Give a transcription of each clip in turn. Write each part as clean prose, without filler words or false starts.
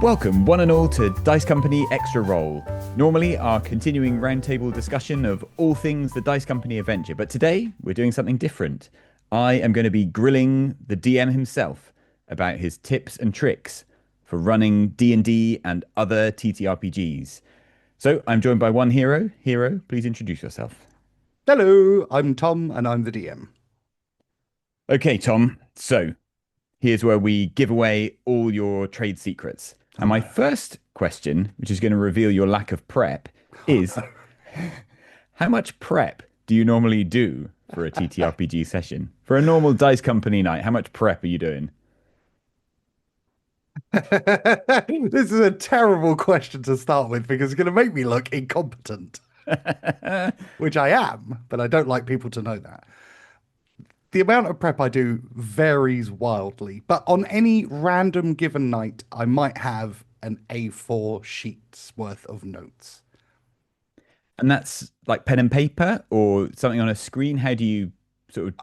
Welcome, one and all, to Dice Company Extra Roll. Normally, our continuing roundtable discussion of all things the Dice Company adventure, but today we're doing something different. I am going to be grilling the DM himself about his tips and tricks for running D&D and other TTRPGs. So I'm joined by one hero. Hero, please introduce yourself. Hello, I'm Tom and I'm the DM. Okay, Tom. So here's where we give away all your trade secrets. Oh And my no. first question, which is going to reveal your lack of prep, Oh is how much prep do you normally do for a no. TTRPG session? For a normal Dice Company night, how much prep are you doing? This is a terrible question to start with because it's going to make me look incompetent, which I am, but I don't like people to know that. The amount of prep I do varies wildly, but on any random given night, I might have an A4 sheets worth of notes. And that's like pen and paper or something on a screen. How do you sort of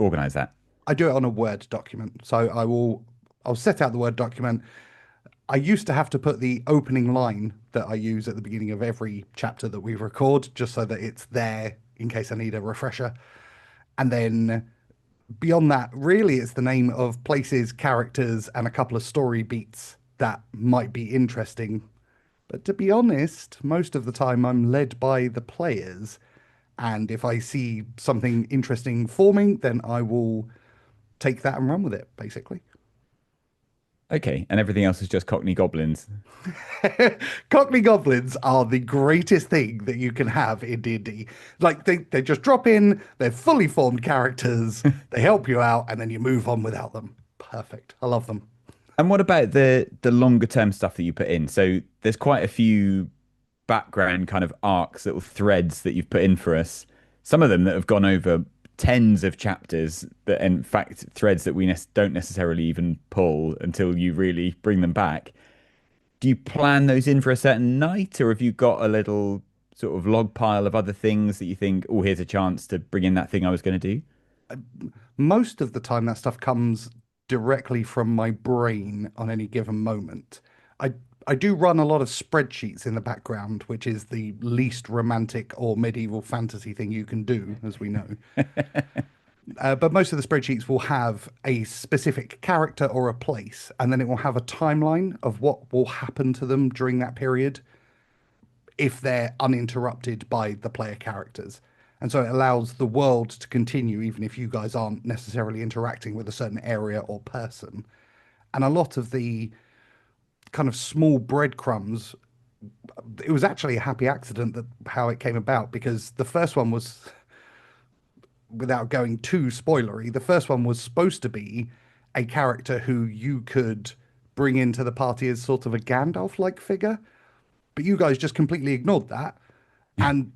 organize that? I do it on a Word document. So I'll set out the Word document. I used to have to put the opening line that I use at the beginning of every chapter that we record, just so that it's there in case I need a refresher. And then beyond that, really, it's the name of places, characters, and a couple of story beats that might be interesting. But to be honest, most of the time I'm led by the players. And if I see something interesting forming, then I will take that and run with it, basically. Okay, and everything else is just Cockney goblins. Cockney goblins are the greatest thing that you can have in D&D. Like they just drop in, they're fully formed characters, they help you out, and then you move on without them. Perfect. I love them. And what about the longer term stuff that you put in? So there's quite a few background kind of arcs, little threads that you've put in for us. Some of them that have gone over tens of chapters that, in fact, threads that we don't necessarily even pull until you really bring them back. Do you plan those in for a certain night, or have you got a little sort of log pile of other things that you think, oh, here's a chance to bring in that thing I was going to do? Most of the time, that stuff comes directly from my brain on any given moment. I I do run a lot of spreadsheets in the background, which is the least romantic or medieval fantasy thing you can do, as we know. But most of the spreadsheets will have a specific character or a place, and then it will have a timeline of what will happen to them during that period if they're uninterrupted by the player characters. And so it allows the world to continue even if you guys aren't necessarily interacting with a certain area or person. And a lot of the kind of small breadcrumbs, it was actually a happy accident that how it came about because the first one was, without going too spoilery, the first one was supposed to be a character who you could bring into the party as sort of a Gandalf like figure, but you guys just completely ignored that. And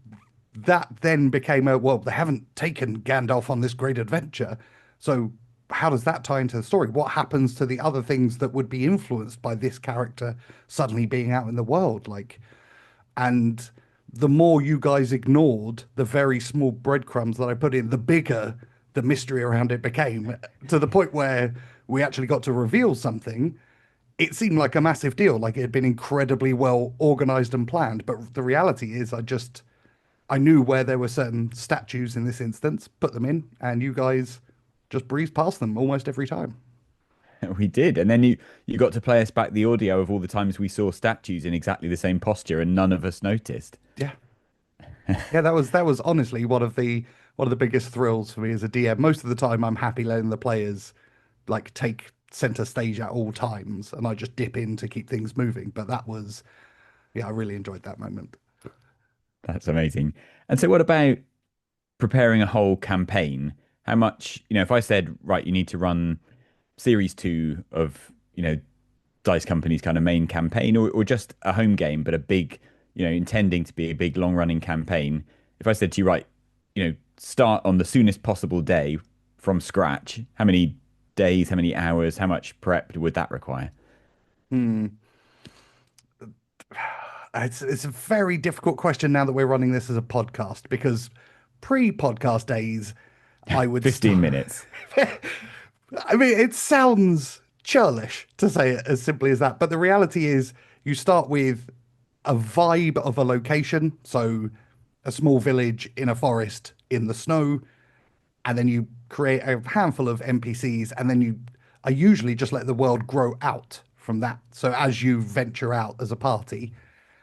that then became a, well, they haven't taken Gandalf on this great adventure. So how does that tie into the story? What happens to the other things that would be influenced by this character suddenly being out in the world? Like, and the more you guys ignored the very small breadcrumbs that I put in, the bigger the mystery around it became, to the point where we actually got to reveal something. It seemed like a massive deal, like it had been incredibly well organized and planned. But the reality is, I knew where there were certain statues in this instance, put them in, and you guys just breezed past them almost every time. We did. And then you got to play us back the audio of all the times we saw statues in exactly the same posture and none of us noticed. Yeah. Yeah, that was honestly one of the biggest thrills for me as a DM. Most of the time I'm happy letting the players like take center stage at all times and I just dip in to keep things moving. But that was, yeah, I really enjoyed that moment. That's amazing. And so what about preparing a whole campaign? How much, if I said, right, you need to run series two of, Dice Company's kind of main campaign or just a home game, but a big, intending to be a big long running campaign. If I said to you, right, start on the soonest possible day from scratch, how many days, how many hours, how much prep would that require? Hmm. It's a very difficult question now that we're running this as a podcast because pre-podcast days, I would 15 start. minutes. I mean, it sounds churlish to say it as simply as that. But the reality is, you start with a vibe of a location, so a small village in a forest in the snow, and then you create a handful of NPCs, and then I usually just let the world grow out from that. So as you venture out as a party,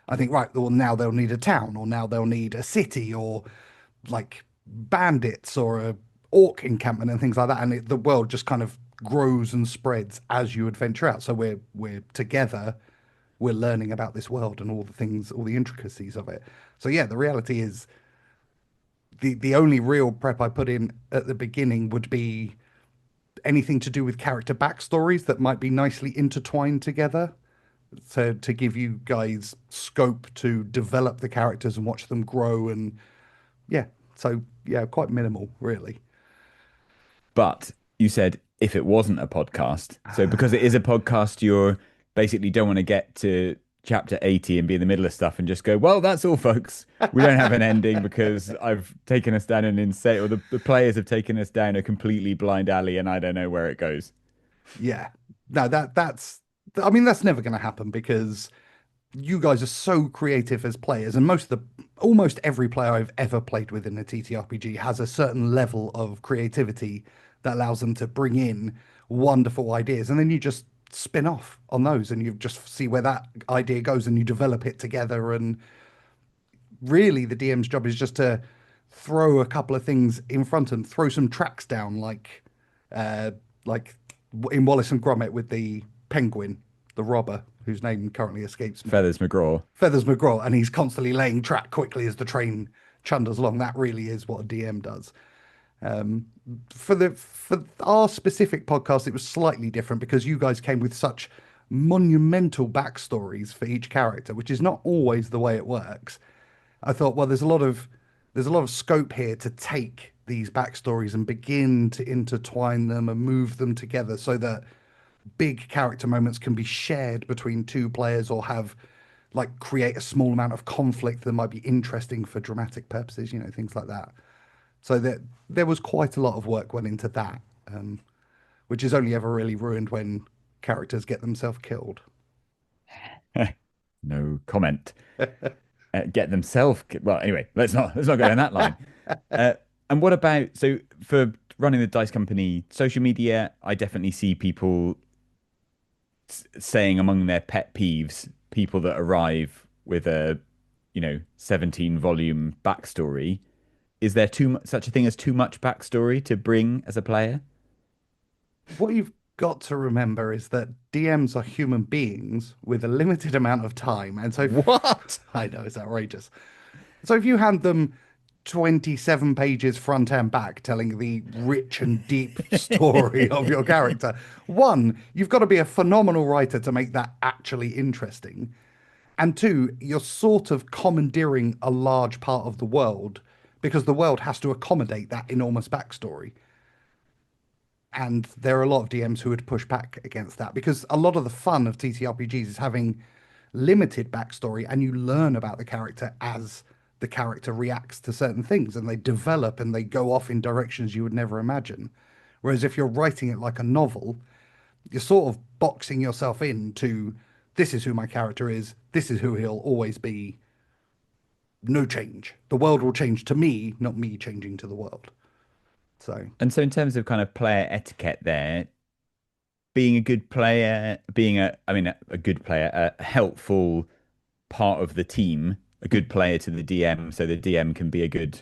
I think, right, well, now they'll need a town, or now they'll need a city, or like bandits, or a orc encampment, and things like that. And the world just kind of grows and spreads as you adventure out. So we're together, we're learning about this world and all the things, all the intricacies of it. So yeah, the reality is the only real prep I put in at the beginning would be anything to do with character backstories that might be nicely intertwined together. So to give you guys scope to develop the characters and watch them grow, and yeah, so yeah, quite minimal really. But you said if it wasn't a podcast. So because it is a podcast, you're basically don't want to get to chapter 80 and be in the middle of stuff and just go, well, that's all, folks. We don't have an ending because I've taken us down an insane, or the players have taken us down a completely blind alley and I don't know where it goes. Yeah, no, that's I mean that's never going to happen because you guys are so creative as players, and almost every player I've ever played with in a TTRPG has a certain level of creativity that allows them to bring in wonderful ideas, and then you just spin off on those, and you just see where that idea goes, and you develop it together. And really, the DM's job is just to throw a couple of things in front and throw some tracks down, uh, like in Wallace and Gromit with the penguin, the robber, whose name currently escapes me. Feathers McGraw. Feathers McGraw, and he's constantly laying track quickly as the train chunders along. That really is what a DM does. Um, for our specific podcast, it was slightly different because you guys came with such monumental backstories for each character, which is not always the way it works. I thought, well, there's a lot of scope here to take these backstories and begin to intertwine them and move them together so that big character moments can be shared between two players, or have like create a small amount of conflict that might be interesting for dramatic purposes, things like that. So there was quite a lot of work went into that, which is only ever really ruined when characters get themselves killed. No comment. Get themselves. Well, anyway, let's not go down that line. Uh, and what about so for running the dice company, social media? I definitely see people saying among their pet peeves, people that arrive with a 17 volume backstory. Is there such a thing as too much backstory to bring as a player? What you've got to remember is that DMs are human beings with a limited amount of time, and so What? I know it's outrageous. So if you hand them 27 pages front and back telling the rich and deep story of your character, one, you've got to be a phenomenal writer to make that actually interesting. And two, you're sort of commandeering a large part of the world because the world has to accommodate that enormous backstory. And there are a lot of DMs who would push back against that because a lot of the fun of TTRPGs is having limited backstory, and you learn about the character as the character reacts to certain things, and they develop and they go off in directions you would never imagine. Whereas if you're writing it like a novel, you're sort of boxing yourself into, this is who my character is, this is who he'll always be, no change. The world will change to me, not me changing to the world. So And so, in terms of kind of player etiquette, there, being a good player, I mean, a good player, a helpful part of the team, a good player to the DM, so the DM can be a good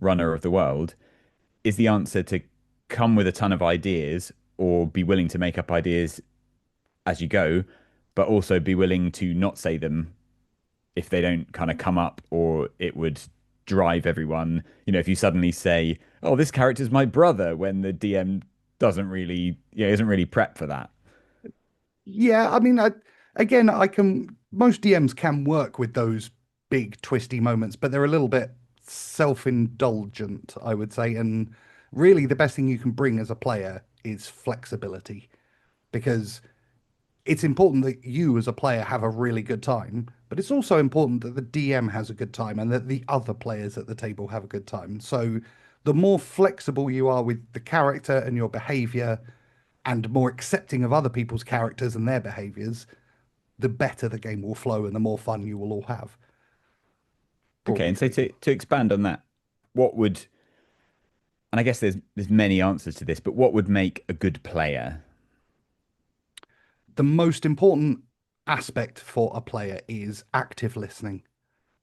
runner of the world, is the answer to come with a ton of ideas or be willing to make up ideas as you go, but also be willing to not say them if they don't kind of come up, or it would drive everyone. If you suddenly say, "Oh, this character's my brother," when the DM doesn't really, isn't really prepped for that. yeah, I mean, again, most DMs can work with those big twisty moments, but they're a little bit self-indulgent, I would say. And really, the best thing you can bring as a player is flexibility, because it's important that you as a player have a really good time, but it's also important that the DM has a good time and that the other players at the table have a good time. So the more flexible you are with the character and your behavior, and more accepting of other people's characters and their behaviors, the better the game will flow and the more fun you will all have, Okay, broadly and so speaking. to expand on that, what would, and I guess there's many answers to this, but what would make a good player? The most important aspect for a player is active listening.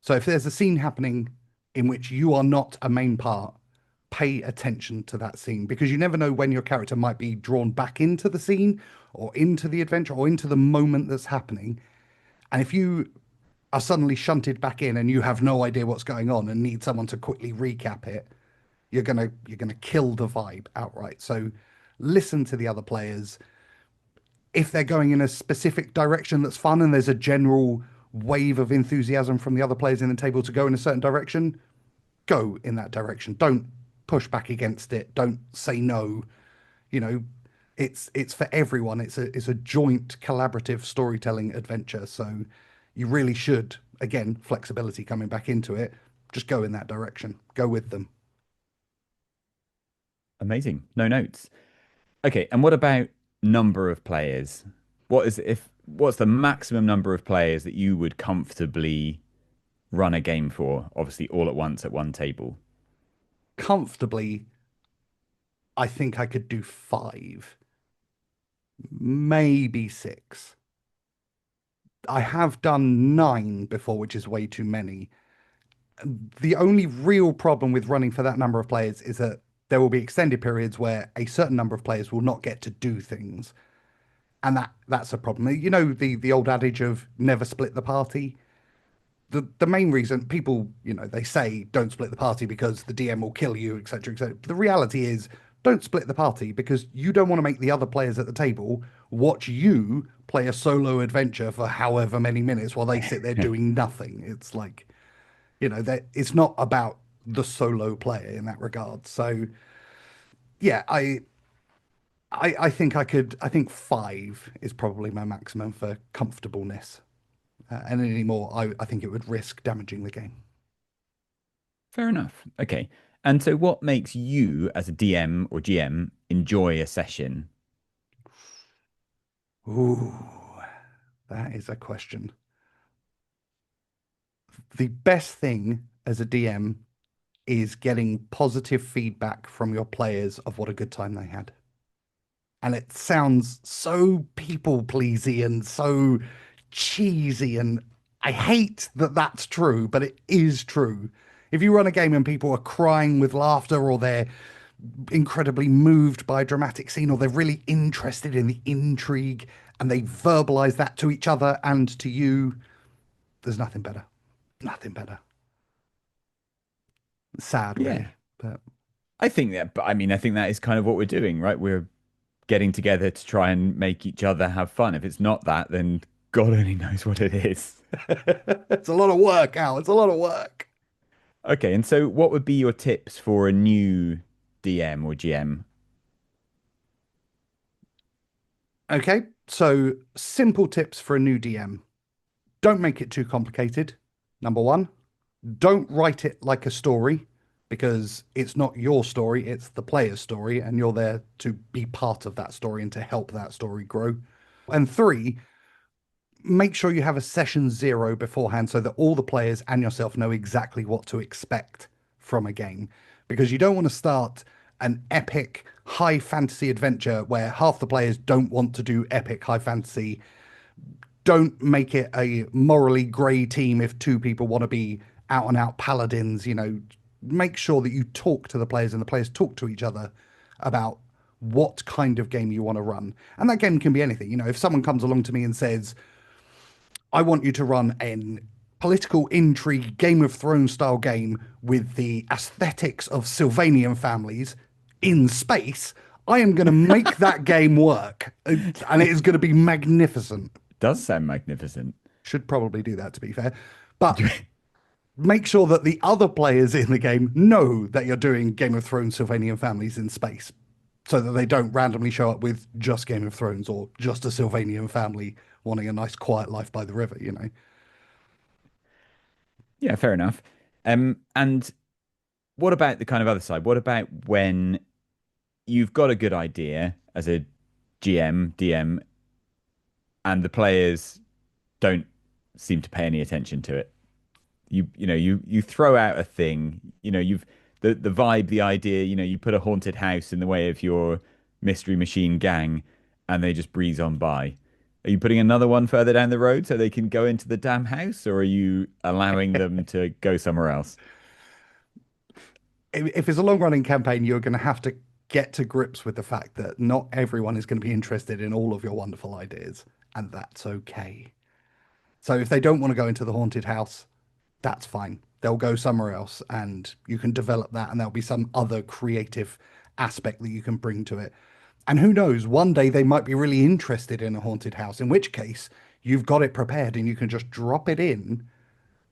So if there's a scene happening in which you are not a main part, pay attention to that scene because you never know when your character might be drawn back into the scene or into the adventure or into the moment that's happening. And if you are suddenly shunted back in and you have no idea what's going on and need someone to quickly recap it, you're gonna kill the vibe outright. So listen to the other players. If they're going in a specific direction that's fun and there's a general wave of enthusiasm from the other players in the table to go in a certain direction, go in that direction. Don't push back against it. Don't say no. You know, it's for everyone. It's a joint collaborative storytelling adventure. So you really should, again, flexibility coming back into it. Just go in that direction. Go with them. Amazing. No notes. Okay, and what about number of players? What's the maximum number of players that you would comfortably run a game for? Obviously, all at once at one table. Comfortably, I think I could do five, maybe six. I have done nine before, which is way too many. The only real problem with running for that number of players is that there will be extended periods where a certain number of players will not get to do things, and that's a problem. You know the old adage of never split the party. The main reason people, they say don't split the party because the DM will kill you, etc., etc. The reality is don't split the party because you don't want to make the other players at the table watch you play a solo adventure for however many minutes while they sit there doing nothing. It's like, that it's not about the solo player in that regard. So yeah, I think I think five is probably my maximum for comfortableness. And any more, I think it would risk damaging the game. Fair enough. Okay. And so what makes you as a DM or GM enjoy a session? Ooh, that is a question. The best thing as a DM is getting positive feedback from your players of what a good time they had. And it sounds so people pleasy and so cheesy. And I hate that that's true, but it is true. If you run a game and people are crying with laughter or they're incredibly moved by a dramatic scene or they're really interested in the intrigue and they verbalize that to each other and to you, there's nothing better. Nothing better. Sad, Yeah. really. But I think that, but I mean, I think that is kind of what we're doing, right? We're getting together to try and make each other have fun. If it's not that, then God only knows what it is. it's a lot of work, Al. It's a lot of work. Okay, and so what would be your tips for a new DM or GM? Okay, so simple tips for a new DM. Don't make it too complicated. Number one, don't write it like a story because it's not your story, it's the player's story, and you're there to be part of that story and to help that story grow. And three, make sure you have a session zero beforehand so that all the players and yourself know exactly what to expect from a game. Because you don't want to start an epic high fantasy adventure where half the players don't want to do epic high fantasy. Don't make it a morally grey team if two people want to be out and out paladins. Make sure that you talk to the players and the players talk to each other about what kind of game you want to run. And that game can be anything. If someone comes along to me and says, I want you to run an political intrigue Game of Thrones style game with the aesthetics of Sylvanian families in space, I am going to make that game work. And it is going to be magnificent. Does sound magnificent. Should probably do that, to be fair. But make sure that the other players in the game know that you're doing Game of Thrones Sylvanian families in space so that they don't randomly show up with just Game of Thrones or just a Sylvanian family wanting a nice quiet life by the river. Yeah, fair enough. And what about the kind of other side? What about when you've got a good idea as a GM, DM, and the players don't seem to pay any attention to it. You throw out a thing, you've the vibe, the idea, you put a haunted house in the way of your mystery machine gang, and they just breeze on by. Are you putting another one further down the road so they can go into the damn house, or are you allowing them to go somewhere else? If it's a long running campaign, you're going to have to get to grips with the fact that not everyone is going to be interested in all of your wonderful ideas, and that's okay. So if they don't want to go into the haunted house, that's fine. They'll go somewhere else and you can develop that, and there'll be some other creative aspect that you can bring to it. And who knows, one day they might be really interested in a haunted house, in which case you've got it prepared and you can just drop it in.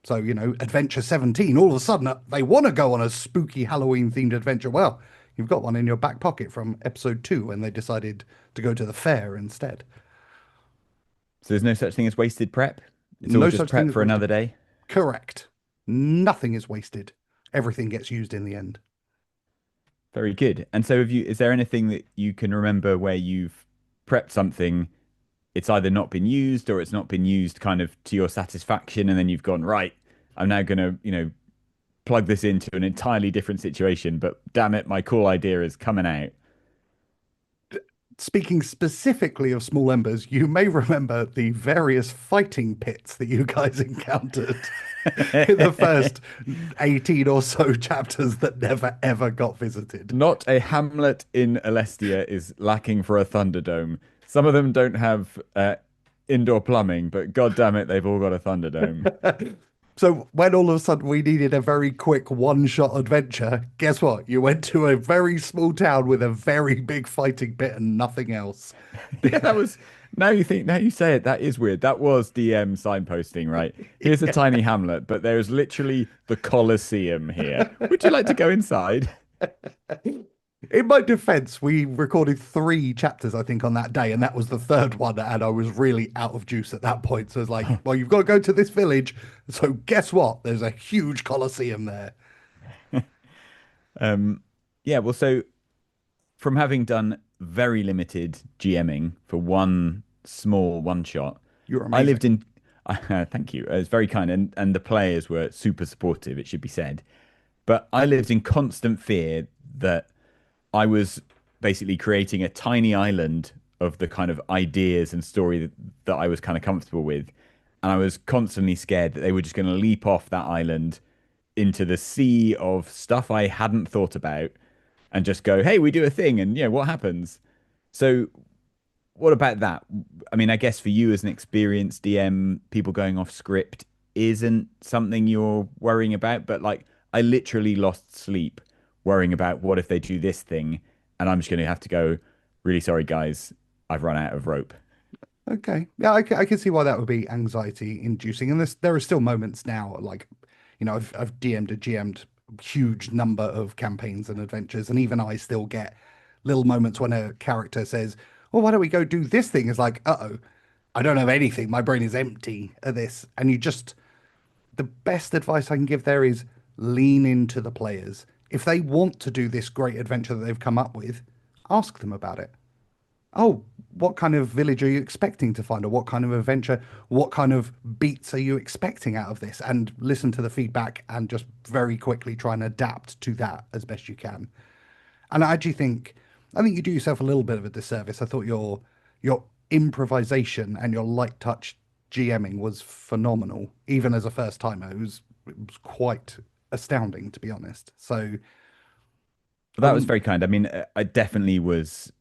So, Adventure 17, all of a sudden they want to go on a spooky Halloween themed adventure. Well, you've got one in your back pocket from episode 2 when they decided to go to the fair instead. So there's no such thing as wasted prep. It's all No just such thing prep as for wasted. another day. Correct. Nothing is wasted. Everything gets used in the end. Very good. And so, is there anything that you can remember where you've prepped something, it's either not been used or it's not been used kind of to your satisfaction, and then you've gone, right, I'm now gonna, plug this into an entirely different situation, but damn it, my cool idea is coming out. Speaking specifically of small embers, you may remember the various fighting pits that you guys encountered in the first 18 or so chapters that never ever got visited. Not a hamlet in Alestia is lacking for a Thunderdome. Some of them don't have indoor plumbing, but god damn it, they've all got a Thunderdome. So when all of a sudden we needed a very quick one-shot adventure, guess what? You went to a very small town with a very big fighting pit and nothing else. Yeah, that was. Now you say it, that is weird. That was DM signposting, right? Here's a tiny hamlet, but there's literally the Colosseum here. Would you like to go inside? In my defense, we recorded 3 chapters, I think, on that day, and that was the third one, and I was really out of juice at that point. So it's like, well, you've got to go to this village. So guess what? There's a huge coliseum there. Yeah, well, so from having done very limited GMing for one small one shot, You're I lived amazing. in. Thank you. It's very kind, and the players were super supportive. It should be said, but I lived in constant fear that I was basically creating a tiny island of the kind of ideas and story that I was kind of comfortable with, and I was constantly scared that they were just going to leap off that island into the sea of stuff I hadn't thought about and just go, "Hey, we do a thing," and what happens? So what about that? I mean, I guess for you as an experienced DM, people going off script isn't something you're worrying about, but like I literally lost sleep worrying about what if they do this thing and I'm just going to have to go, really sorry, guys, I've run out of rope. Okay. Yeah, I can see why that would be anxiety inducing. And there are still moments now, like, I've DM'd and GM'd huge number of campaigns and adventures, and even I still get little moments when a character says, well, why don't we go do this thing? It's like, uh-oh, I don't have anything. My brain is empty of this. And the best advice I can give there is lean into the players. If they want to do this great adventure that they've come up with, ask them about it. Oh, what kind of village are you expecting to find, or what kind of adventure, what kind of beats are you expecting out of this? And listen to the feedback and just very quickly try and adapt to that as best you can. And I think you do yourself a little bit of a disservice. I thought your improvisation and your light touch GMing was phenomenal, even as a first timer. It was quite astounding, to be honest. So But I that was wouldn't. very kind. I mean, I definitely was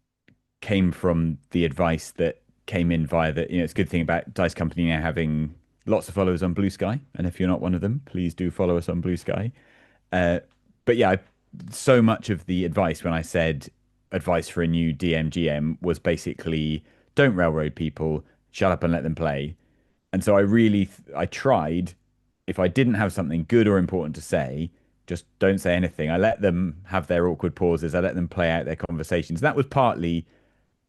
came from the advice that came in via it's a good thing about Dice Company now having lots of followers on Blue Sky. And if you're not one of them, please do follow us on Blue Sky. Uh, but yeah, so much of the advice when I said advice for a new DM GM was basically don't railroad people, shut up and let them play. And so I tried, if I didn't have something good or important to say, just don't say anything. I let them have their awkward pauses. I let them play out their conversations. That was partly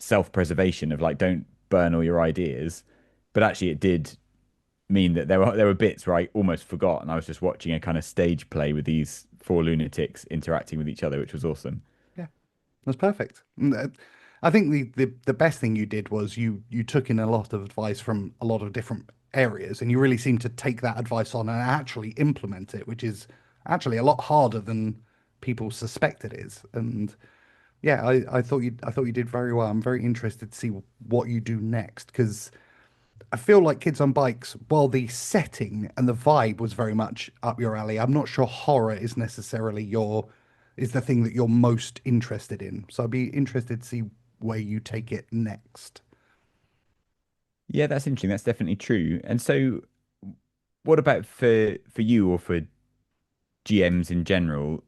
self-preservation of like don't burn all your ideas, but actually it did mean that there were bits where I almost forgot and I was just watching a kind of stage play with these 4 lunatics interacting with each other, which was awesome. Yeah, that's perfect. I think the best thing you did was you took in a lot of advice from a lot of different areas, and you really seemed to take that advice on and actually implement it, which is actually a lot harder than people suspect it is. And yeah, I thought you did very well. I'm very interested to see what you do next because I feel like Kids on Bikes, while the setting and the vibe was very much up your alley, I'm not sure horror is necessarily is the thing that you're most interested in. So I'd be interested to see where you take it next. Yeah, that's interesting. That's definitely true. And so, what about for you or for GMs in general?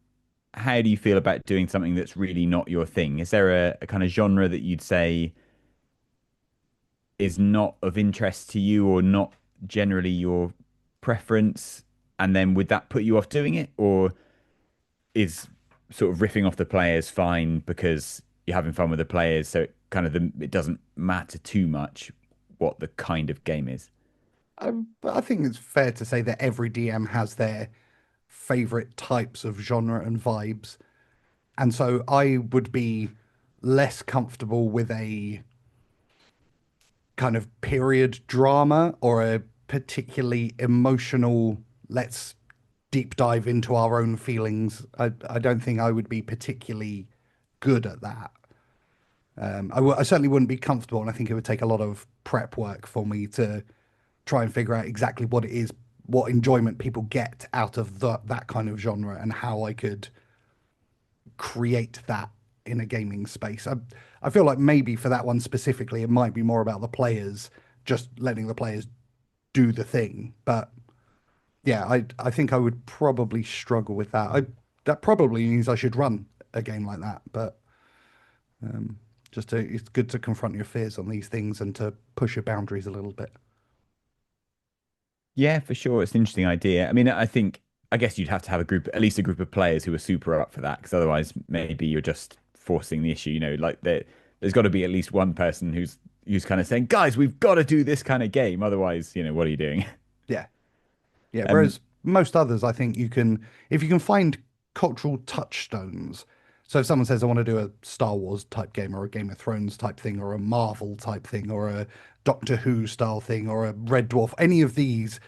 How do you feel about doing something that's really not your thing? Is there a kind of genre that you'd say is not of interest to you or not generally your preference? And then would that put you off doing it? Or is sort of riffing off the players fine because you're having fun with the players? So it doesn't matter too much what the kind of game is. But I think it's fair to say that every DM has their favorite types of genre and vibes. And so I would be less comfortable with a kind of period drama or a particularly emotional, let's deep dive into our own feelings. I don't think I would be particularly good at that. I certainly wouldn't be comfortable, and I think it would take a lot of prep work for me to try and figure out exactly what it is, what enjoyment people get out of that kind of genre, and how I could create that in a gaming space. I feel like maybe for that one specifically, it might be more about the players, just letting the players do the thing. But yeah, I think I would probably struggle with that. That probably means I should run a game like that, but it's good to confront your fears on these things and to push your boundaries a little bit. Yeah, for sure. It's an interesting idea. I mean, I guess you'd have to have a group, at least a group of players who are super up for that, because otherwise maybe you're just forcing the issue. Like there's got to be at least one person who's kind of saying, guys, we've got to do this kind of game. Otherwise, what are you doing? Yeah, yeah. Um, Whereas most others, I think if you can find cultural touchstones. So if someone says, I want to do a Star Wars type game or a Game of Thrones type thing or a Marvel type thing or a Doctor Who style thing or a Red Dwarf, any of these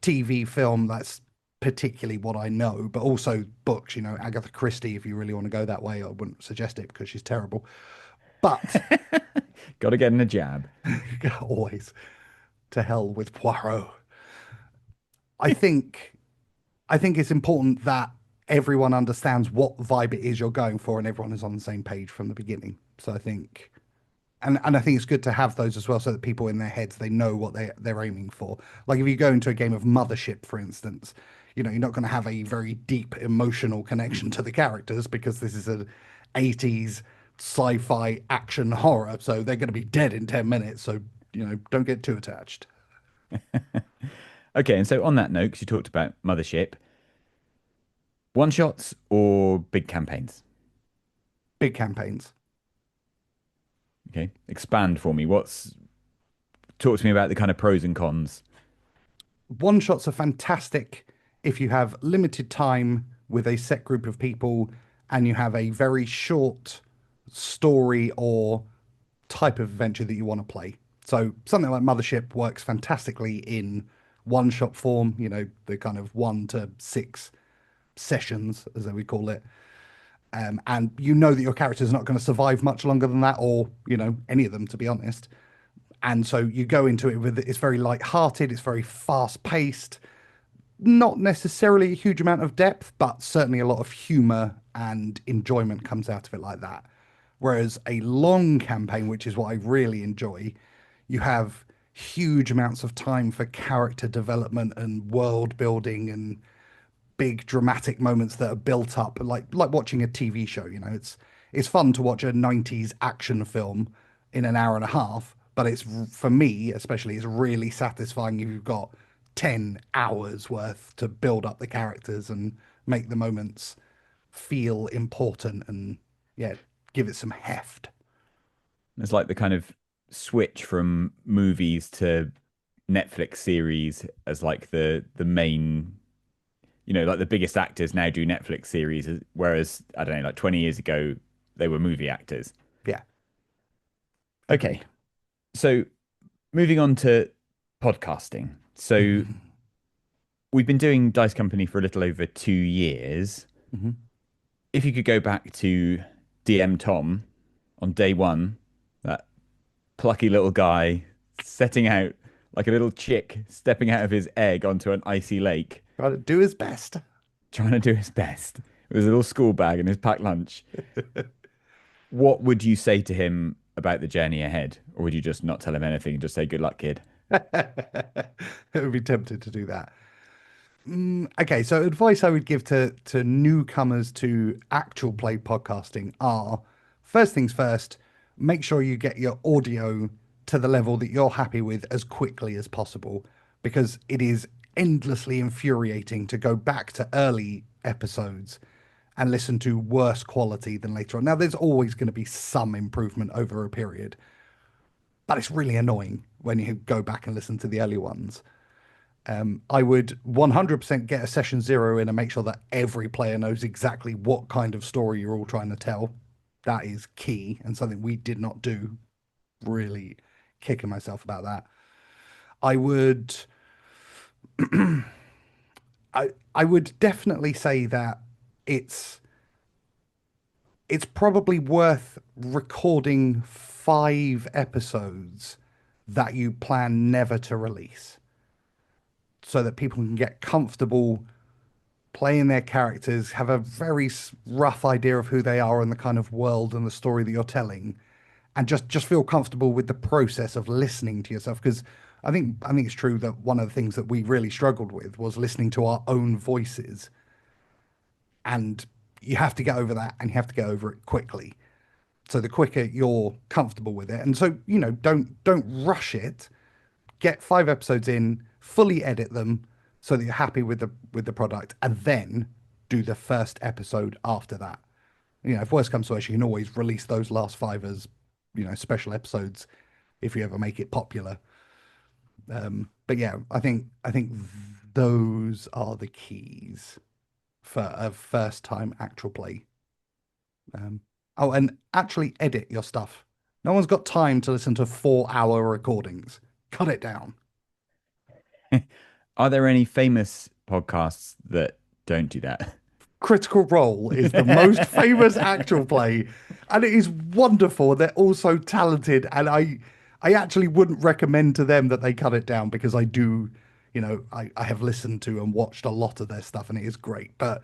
TV film, that's particularly what I know, but also books, Agatha Christie, if you really want to go that way, I wouldn't suggest it because she's terrible. But got to get in a jab. always to hell with Poirot. I think I think it's important that everyone understands what vibe it is you're going for and everyone is on the same page from the beginning. So I think and I think it's good to have those as well so that people in their heads they know what they're aiming for. Like if you go into a game of Mothership, for instance, you're not going to have a very deep emotional connection to the characters because this is an 80s sci-fi action horror, so they're going to be dead in 10 minutes. So, don't get too attached. Okay, and so on that note, because you talked about Mothership, one shots or big campaigns? Big campaigns. Okay, expand for me. Talk to me about the kind of pros and cons. One shots are fantastic if you have limited time with a set group of people and you have a very short story or type of adventure that you want to play. So something like Mothership works fantastically in one shot form, the kind of 1 to 6 sessions, as we call it. And you know that your character is not going to survive much longer than that, or, any of them, to be honest. And so you go into it with it's very light-hearted, it's very fast-paced, not necessarily a huge amount of depth, but certainly a lot of humor and enjoyment comes out of it like that. Whereas a long campaign, which is what I really enjoy, you have huge amounts of time for character development and world building and big dramatic moments that are built up like watching a TV show. It's fun to watch a 90s action film in an hour and a half, but it's for me especially it's really satisfying if you've got 10 hours worth to build up the characters and make the moments feel important and yeah, give it some heft. It's like the kind of switch from movies to Netflix series as like the main, like the biggest actors now do Netflix series, whereas I don't know, like 20 years ago they were movie actors. Yeah. Okay. So moving on to podcasting. So Mhm. we've been doing Dice Company for a little over 2 years. Mhm. If you could go back to DM Tom on day one, that plucky little guy setting out like a little chick stepping out of his egg onto an icy lake, Try to do his best. trying to do his best with his little school bag and his packed lunch, what would you say to him about the journey ahead? Or would you just not tell him anything and just say, good luck, kid? It would be tempted to do that. Okay, so advice I would give to newcomers to actual play podcasting are first things first, make sure you get your audio to the level that you're happy with as quickly as possible because it is endlessly infuriating to go back to early episodes and listen to worse quality than later on. Now, there's always going to be some improvement over a period, but it's really annoying when you go back and listen to the early ones. I would 100% get a session zero in and make sure that every player knows exactly what kind of story you're all trying to tell. That is key and something we did not do. Really kicking myself about that. I would, I would definitely say that it's it's probably worth recording 5 episodes that you plan never to release so that people can get comfortable playing their characters, have a very rough idea of who they are and the kind of world and the story that you're telling, and just feel comfortable with the process of listening to yourself. Because I think it's true that one of the things that we really struggled with was listening to our own voices, and you have to get over that, and you have to get over it quickly. So the quicker you're comfortable with it, and so don't rush it. Get 5 episodes in, fully edit them so that you're happy with the product, and then do the first episode after that. If worst comes to worst, you can always release those last 5 as special episodes if you ever make it popular. But yeah, I think those are the keys for a first time actual play. Um, oh, and actually edit your stuff. No one's got time to listen to 4-hour recordings. Cut it down. Are there any famous podcasts that don't do that? Critical Role is the most famous actual play, and it is wonderful. They're all so talented, and I actually wouldn't recommend to them that they cut it down because I do, I have listened to and watched a lot of their stuff, and it is great. But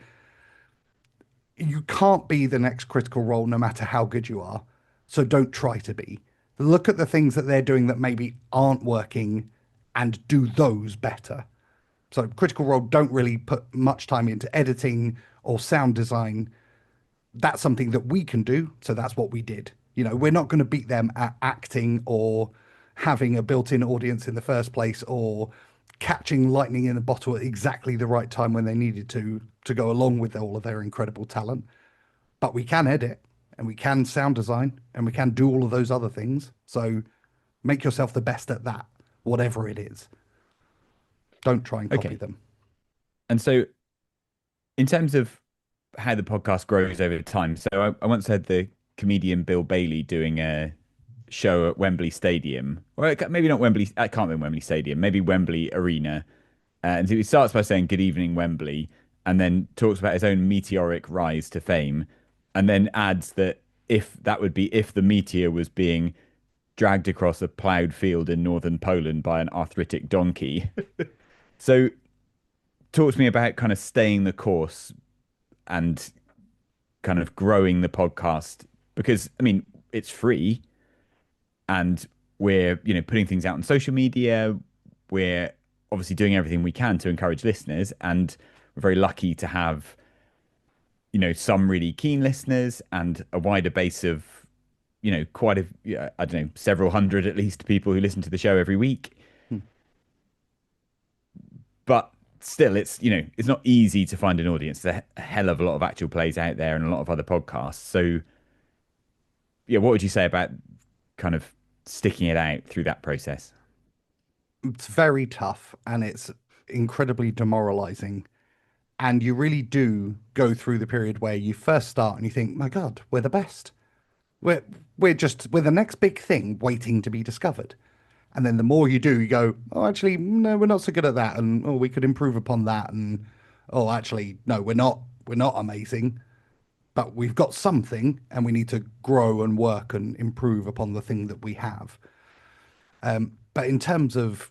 you can't be the next Critical Role no matter how good you are. So don't try to be. Look at the things that they're doing that maybe aren't working and do those better. So Critical Role don't really put much time into editing or sound design. That's something that we can do. So that's what we did. We're not going to beat them at acting or having a built-in audience in the first place or catching lightning in a bottle at exactly the right time when they needed to go along with all of their incredible talent. But we can edit and we can sound design and we can do all of those other things. So make yourself the best at that, whatever it is. Don't try and copy Okay. them. And so, in terms of how the podcast grows over time, so I once heard the comedian Bill Bailey doing a show at Wembley Stadium, or maybe not Wembley, I can't remember Wembley Stadium, maybe Wembley Arena. And so he starts by saying, "Good evening, Wembley," and then talks about his own meteoric rise to fame, and then adds that if that would be if the meteor was being dragged across a ploughed field in northern Poland by an arthritic donkey. So, talk to me about kind of staying the course and kind of growing the podcast because, I mean, it's free and we're, putting things out on social media. We're obviously doing everything we can to encourage listeners, and we're very lucky to have, some really keen listeners and a wider base of, quite a, yeah, I don't know, several hundred at least people who listen to the show every week. Hmm. But still, it's not easy to find an audience. There's a hell of a lot of actual plays out there and a lot of other podcasts. So, yeah, what would you say about kind of sticking it out through that process? It's very tough and it's incredibly demoralizing. And you really do go through the period where you first start and you think, my God, we're the best. We're we're the next big thing waiting to be discovered. And then the more you do, you go, oh, actually, no, we're not so good at that, and oh, we could improve upon that, and oh, actually, no, we're not amazing, but we've got something, and we need to grow and work and improve upon the thing that we have. But in terms of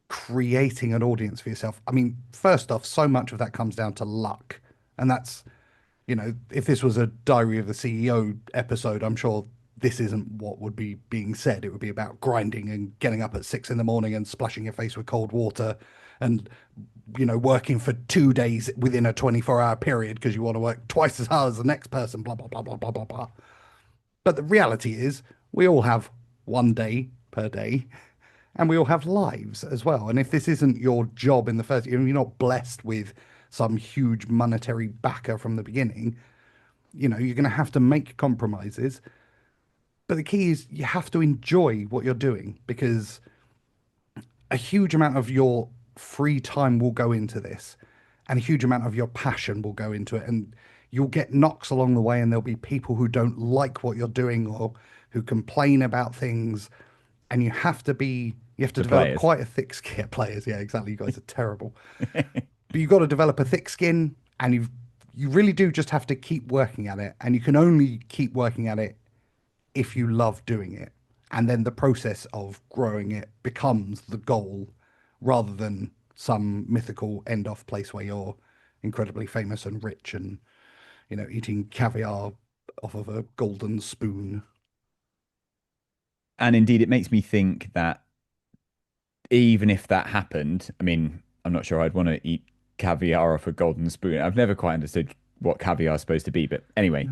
creating an audience for yourself, I mean, first off, so much of that comes down to luck, and that's if this was a Diary of the CEO episode, I'm sure this isn't what would be being said. It would be about grinding and getting up at 6 in the morning and splashing your face with cold water and, working for 2 days within a 24-hour period because you want to work twice as hard as the next person, blah, blah, blah, blah, blah, blah, blah. But the reality is, we all have one day per day and we all have lives as well. And if this isn't your job in the first, you're not blessed with some huge monetary backer from the beginning, you're going to have to make compromises. But the key is you have to enjoy what you're doing because a huge amount of your free time will go into this and a huge amount of your passion will go into it. And you'll get knocks along the way, and there'll be people who don't like what you're doing or who complain about things. And you have to The develop players. quite a thick skin. Players, yeah, exactly. You guys are terrible. But you've got to develop a thick skin, and you really do just have to keep working at it. And you can only keep working at it if you love doing it. And then the process of growing it becomes the goal rather than some mythical end off place where you're incredibly famous and rich and, eating caviar off of a golden spoon. And indeed, it makes me think that even if that happened, I mean, I'm not sure I'd want to eat caviar off a golden spoon. I've never quite understood what caviar is supposed to be, but anyway,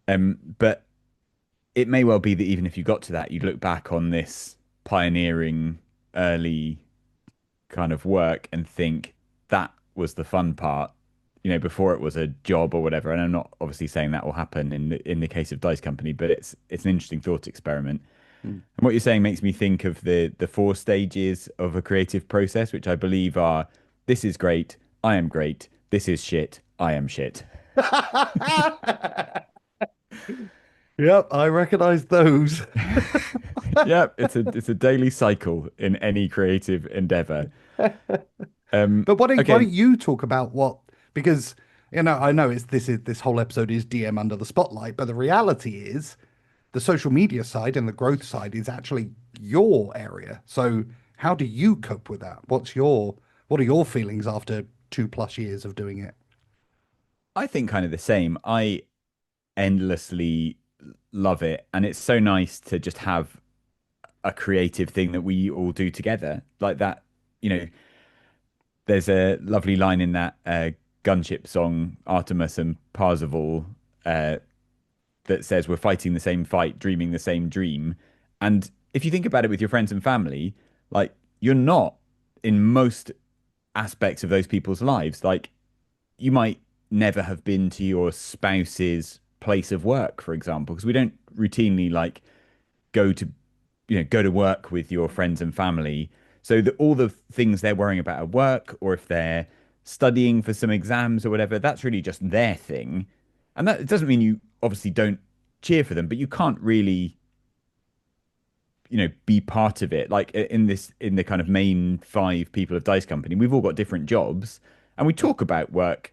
Mm. but it may well be that even if you got to that, you'd look back on this pioneering early kind of work and think that was the fun part, before it was a job or whatever. And I'm not obviously saying that will happen in the case of Dice Company, but it's an interesting thought experiment. Mm. And what you're saying makes me think of the four stages of a creative process, which I believe are: this is great, I am great, this is shit, I am shit. Yep, I recognize those. Yeah, it's a daily cycle in any creative endeavor. But why Okay, don't you talk about what, because I know this whole episode is DM under the spotlight, but the reality is the social media side and the growth side is actually your area. So how do you cope with that? What are your feelings after 2+ years of doing it? I think kind of the same. I endlessly love it, and it's so nice to just have a creative thing that we all do together like that. You know, there's a lovely line in that gunship song, Artemis and Parzival, uh, that says, "We're fighting the same fight, dreaming the same dream." And if you think about it with your friends and family, like you're not in most aspects of those people's lives. Like you might never have been to your spouse's place of work, for example, because we don't routinely like go to go to work with your friends and family. So that all the things they're worrying about at work, or if they're studying for some exams or whatever, that's really just their thing. And that it doesn't mean you obviously don't cheer for them, but you can't really, be part of it. Like in the kind of main five people of Dice Company, we've all got different jobs and we talk about work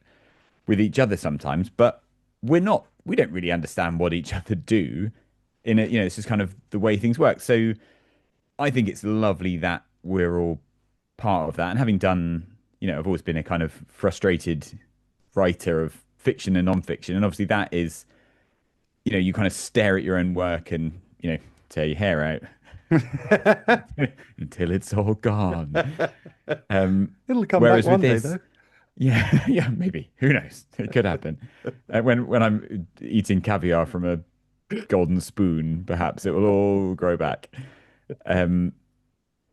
with each other sometimes, but we don't really understand what each other do it's just kind of the way things work. So I think it's lovely that we're all part of that. And having done, I've always been a kind of frustrated writer of fiction and non-fiction. And obviously that is, you kind of stare at your own work and, tear your hair out until it's all gone. Um, It'll come back whereas with one day, this, though. yeah, yeah, maybe. Who knows? It could happen. When I'm eating caviar from a golden spoon, perhaps it will all grow back. Um,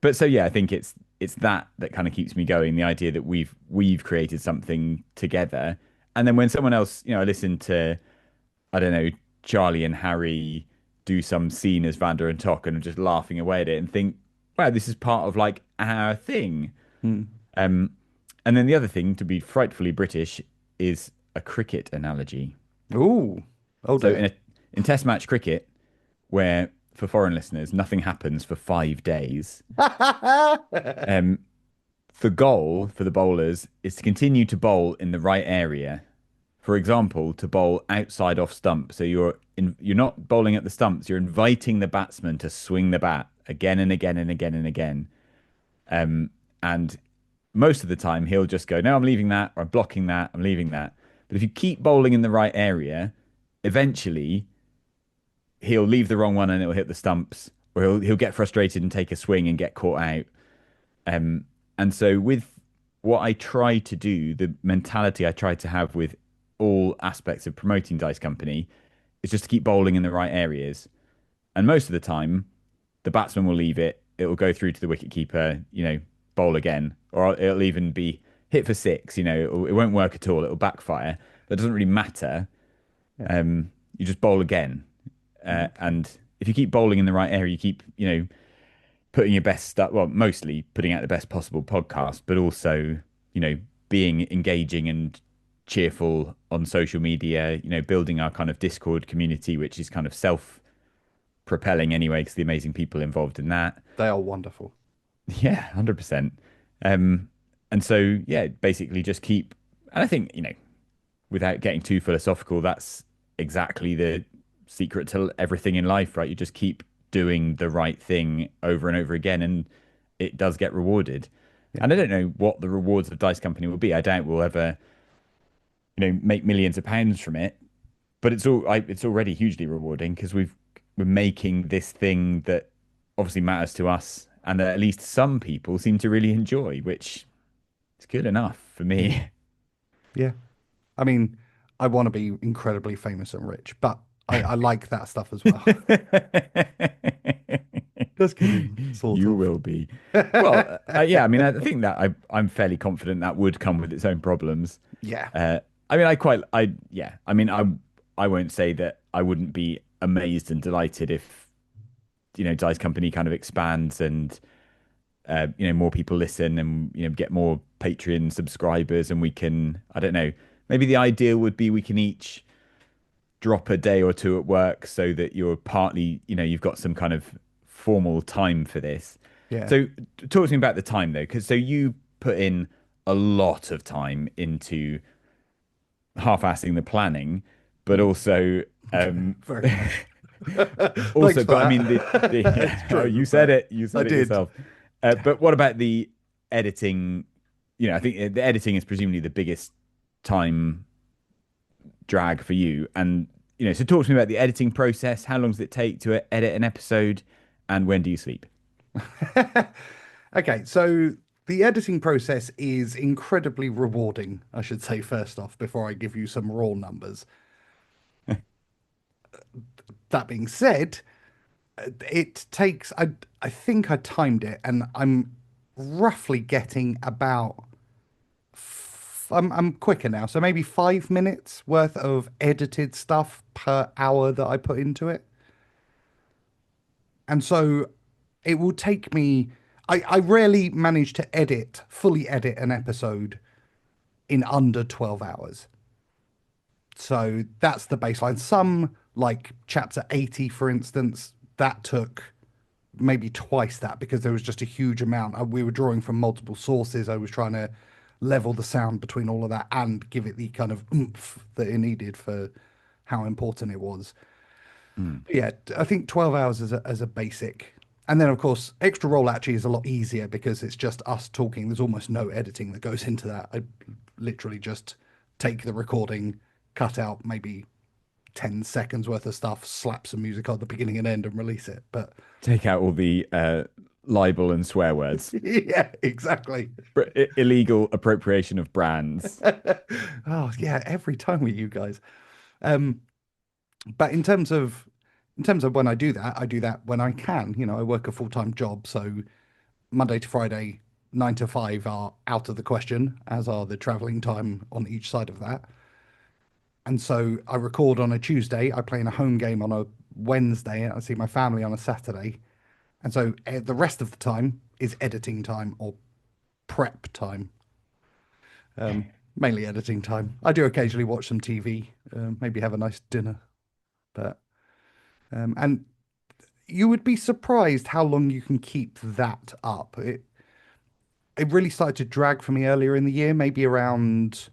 but so yeah, I think it's that kind of keeps me going. The idea that we've created something together, and then when someone else, I listen to, I don't know, Charlie and Harry do some scene as Vander and Tok, and I'm just laughing away at it and think, wow, this is part of like our thing. Hmm. Um, and then the other thing, to be frightfully British, is a cricket analogy. Ooh, oh So dear. in Test match cricket, where for foreign listeners, nothing happens for 5 days. Um, the goal for the bowlers is to continue to bowl in the right area. For example, to bowl outside off stump. So you're not bowling at the stumps, you're inviting the batsman to swing the bat again and again and again and again. And most of the time he'll just go, no, I'm leaving that, or I'm blocking that, I'm leaving that. But if you keep bowling in the right area, eventually he'll leave the wrong one and it'll hit the stumps, or he'll get frustrated and take a swing and get caught out. Um, and so with what I try to do, the mentality I try to have with all aspects of promoting Dice Company is just to keep bowling in the right areas. And most of the time, the batsman will leave it. It will go through to the wicket keeper, bowl again, or it'll even be hit for six. It won't work at all. It'll backfire. That doesn't really matter. Yeah. You just bowl again. Mm. And if you keep bowling in the right area, you keep, putting your best stuff, well, mostly putting out the best possible podcast, but also, you know, being engaging and cheerful on social media, building our kind of Discord community, which is kind of self-propelling anyway, because the amazing people involved in that. They are wonderful. Yeah, 100%. Um, and so, yeah, basically just keep, and I think, without getting too philosophical, that's exactly the secret to everything in life, right? You just keep doing the right thing over and over again, and it does get rewarded. Yeah. And I don't know what the rewards of Dice Company will be. I doubt we'll ever, make millions of pounds from it, but it's already hugely rewarding because we're making this thing that obviously matters to us and that at least some people seem to really enjoy, which is good enough for me. Yeah. I mean, I want to be incredibly famous and rich, but I like that stuff as well. Just kidding, sort You of. will be. Well, yeah, I mean, I think that I'm fairly confident that would come with its own problems. Yeah. I mean, yeah, I mean, I won't say that I wouldn't be amazed and delighted if, Dice Company kind of expands and, more people listen and, get more Patreon subscribers and we can, I don't know, maybe the ideal would be we can each drop a day or two at work so that you're partly, you've got some kind of formal time for this. Yeah. So talk to me about the time though, because so you put in a lot of time into half-assing the planning, but Mm. also Very much. Thanks also, for but I mean the that. It's oh, true, you said but it, you I said it did. yourself. But what about the editing? I think the editing is presumably the biggest time drag for you. And, so talk to me about the editing process. How long does it take to edit an episode? And when do you sleep? Okay, so the editing process is incredibly rewarding, I should say, first off, before I give you some raw numbers. That being said, it takes, I think I timed it, and I'm roughly getting about, I'm quicker now, so maybe 5 minutes worth of edited stuff per hour that I put into it. And so it will take me, I rarely manage to fully edit an episode in under 12 hours. So that's the baseline. Some, like chapter 80, for instance, that took maybe twice that because there was just a huge amount. We were drawing from multiple sources. I was trying to level the sound between all of that and give it the kind of oomph that it needed for how important it was. Mm. Yeah, I think 12 hours as a basic. And then, of course, extra roll actually is a lot easier because it's just us talking. There's almost no editing that goes into that. I literally just take the recording, cut out maybe 10 seconds worth of stuff, slap some music on the beginning and end, and release it. But Take out all the libel and swear words, yeah, exactly. illegal appropriation of brands. Oh, yeah, every time with you guys. Um, but in terms of when I do that when I can. I work a full-time job, so Monday to Friday, 9 to 5 are out of the question, as are the traveling time on each side of that. And so I record on a Tuesday, I play in a home game on a Wednesday, and I see my family on a Saturday. And so the rest of the time is editing time or prep time, mainly editing time. I do occasionally watch some TV, maybe have a nice dinner, but. And you would be surprised how long you can keep that up. It really started to drag for me earlier in the year, maybe around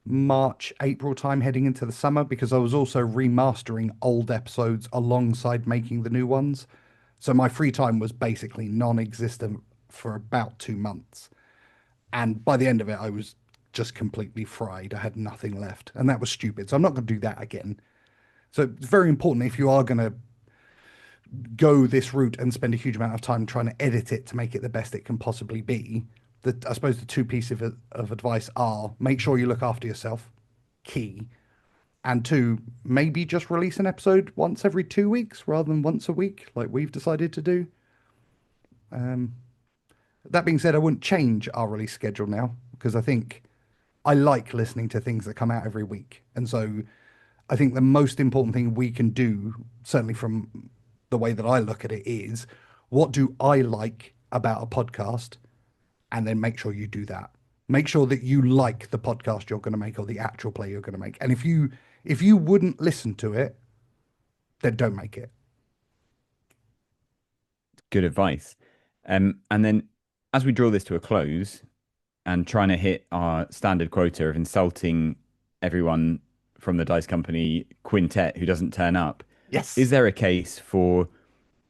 March, April time heading into the summer, because I was also remastering old episodes alongside making the new ones. So my free time was basically non-existent for about 2 months. And by the end of it, I was just completely fried. I had nothing left. And that was stupid. So I'm not going to do that again. So it's very important if you are going to go this route and spend a huge amount of time trying to edit it to make it the best it can possibly be. I suppose the two pieces of advice are make sure you look after yourself, key, and two, maybe just release an episode once every 2 weeks rather than once a week, like we've decided to do. Um, that being said, I wouldn't change our release schedule now because I think I like listening to things that come out every week. And so I think the most important thing we can do, certainly from the way that I look at it, is what do I like about a podcast? And then make sure you do that. Make sure that you like the podcast you're going to make or the actual play you're going to make. And if you wouldn't listen to it, then don't make it. Good advice. And then as we draw this to a close and trying to hit our standard quota of insulting everyone from the Dice Company quintet who doesn't turn up, is Yes. there a case for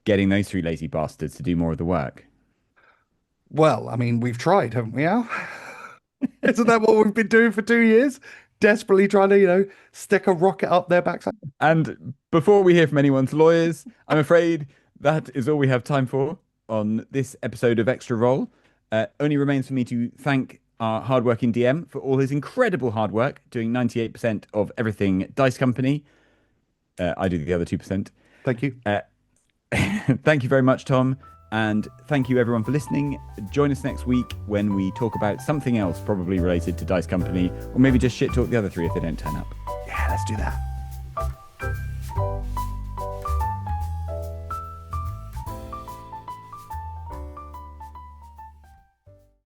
getting those three lazy bastards to do more of the work? Well, I mean, we've tried, haven't we, Al? Isn't that what we've been doing for 2 years? Desperately trying to, stick a rocket up their backside. And before we hear from anyone's lawyers, I'm afraid that is all we have time for on this episode of Extra Roll. Only remains for me to thank our hardworking DM for all his incredible hard work, doing 98% of everything Dice Company. I do the other 2%. Thank you. Thank you very much, Tom. And thank you, everyone, for listening. Join us next week when we talk about something else probably related to Dice Company, or maybe just shit talk the other three if they don't turn up. Yeah, let's do that.